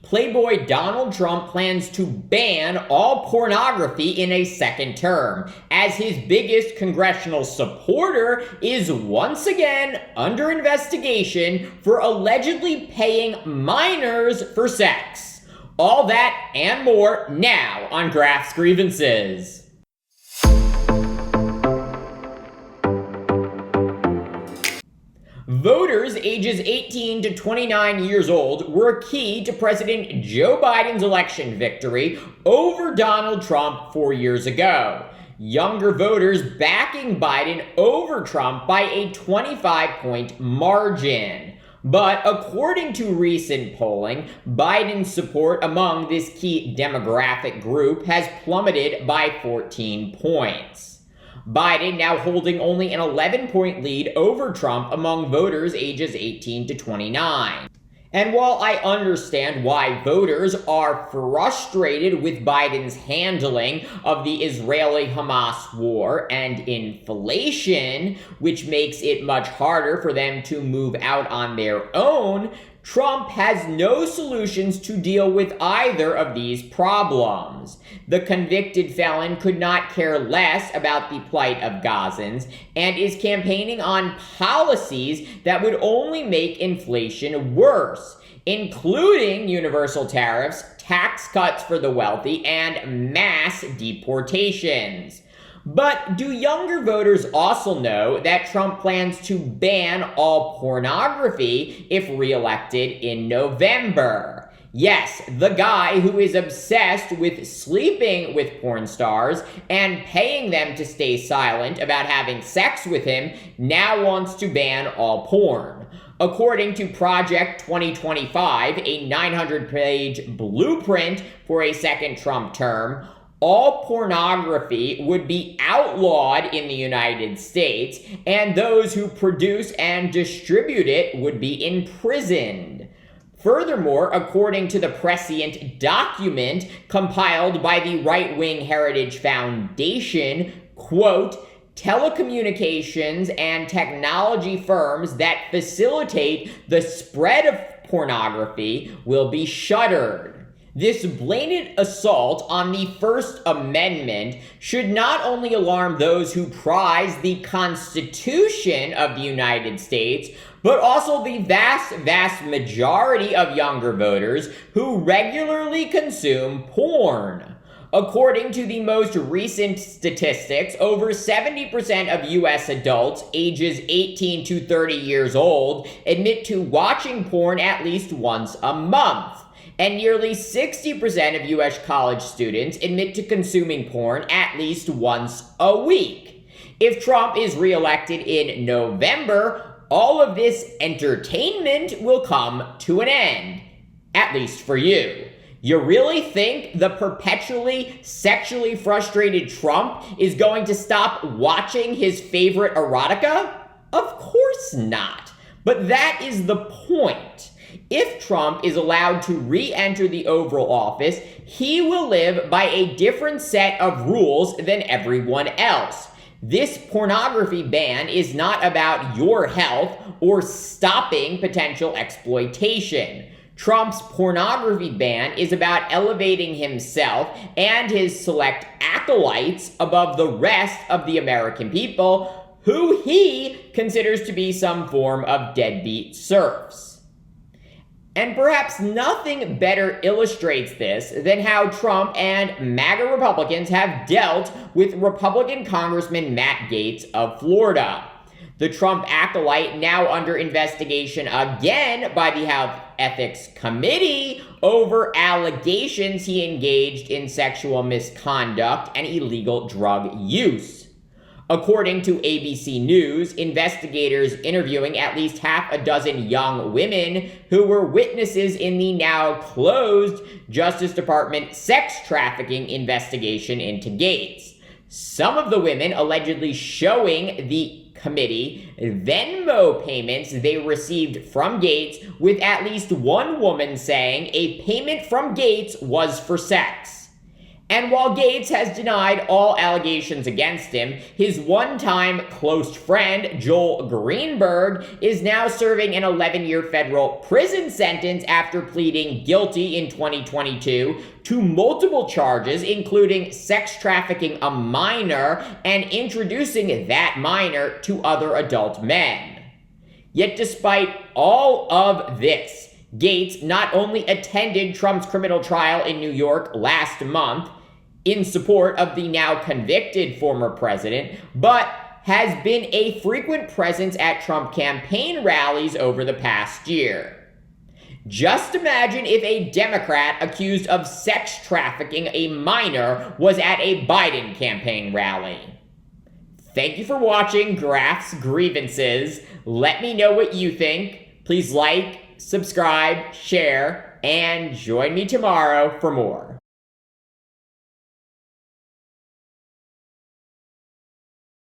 Playboy Donald Trump plans to ban all pornography in a second term, as his biggest congressional supporter is once again under investigation for allegedly paying minors for sex. All that and more now on Graph's Grievances. Voters ages 18 to 29 years old were key to President Joe Biden's election victory over Donald Trump 4 years ago. Younger voters backing Biden over Trump by a 25-point margin. But according to recent polling, Biden's support among this key demographic group has plummeted by 14 points. Biden now holding only an 11-point lead over Trump among voters ages 18 to 29. And while I understand why voters are frustrated with Biden's handling of the Israeli-Hamas war and inflation, which makes it much harder for them to move out on their own, Trump has no solutions to deal with either of these problems. The convicted felon could not care less about the plight of Gazans and is campaigning on policies that would only make inflation worse, including universal tariffs, tax cuts for the wealthy, and mass deportations. But do younger voters also know that Trump plans to ban all pornography if reelected in November? Yes, the guy who is obsessed with sleeping with porn stars and paying them to stay silent about having sex with him now wants to ban all porn. According to Project 2025, a 900-page blueprint for a second Trump term, all pornography would be outlawed in the United States, and those who produce and distribute it would be imprisoned. Furthermore, according to the prescient document compiled by the right-wing Heritage Foundation, quote, telecommunications and technology firms that facilitate the spread of pornography will be shuttered. This blatant assault on the First Amendment should not only alarm those who prize the Constitution of the United States, but also the vast majority of younger voters who regularly consume porn. According to the most recent statistics, over 70% of U.S. adults ages 18 to 30 years old admit to watching porn at least once a month. And nearly 60% of U.S. college students admit to consuming porn at least once a week. If Trump is reelected in November, all of this entertainment will come to an end. At least for you. You really think the perpetually sexually frustrated Trump is going to stop watching his favorite erotica? Of course not. But that is the point. If Trump is allowed to re-enter the Oval Office, he will live by a different set of rules than everyone else. This pornography ban is not about your health or stopping potential exploitation. Trump's pornography ban is about elevating himself and his select acolytes above the rest of the American people, who he considers to be some form of deadbeat serfs. And perhaps nothing better illustrates this than how Trump and MAGA Republicans have dealt with Republican Congressman Matt Gaetz of Florida. The Trump acolyte now under investigation again by the House Ethics Committee over allegations he engaged in sexual misconduct and illegal drug use. According to ABC News, investigators interviewing at least half a dozen young women who were witnesses in the now closed Justice Department sex trafficking investigation into Gaetz. Some of the women allegedly showing the committee Venmo payments they received from Gaetz, with at least one woman saying a payment from Gaetz was for sex. And while Gaetz has denied all allegations against him, his one-time close friend, Joel Greenberg, is now serving an 11-year federal prison sentence after pleading guilty in 2022 to multiple charges, including sex trafficking a minor and introducing that minor to other adult men. Yet despite all of this, Gaetz not only attended Trump's criminal trial in New York last month in support of the now convicted former president, but has been a frequent presence at Trump campaign rallies over the past year. Just imagine if a Democrat accused of sex trafficking a minor was at a Biden campaign rally. Thank you for watching Graf's Grievances. Let me know what you think. Please like, subscribe, share, and join me tomorrow for more.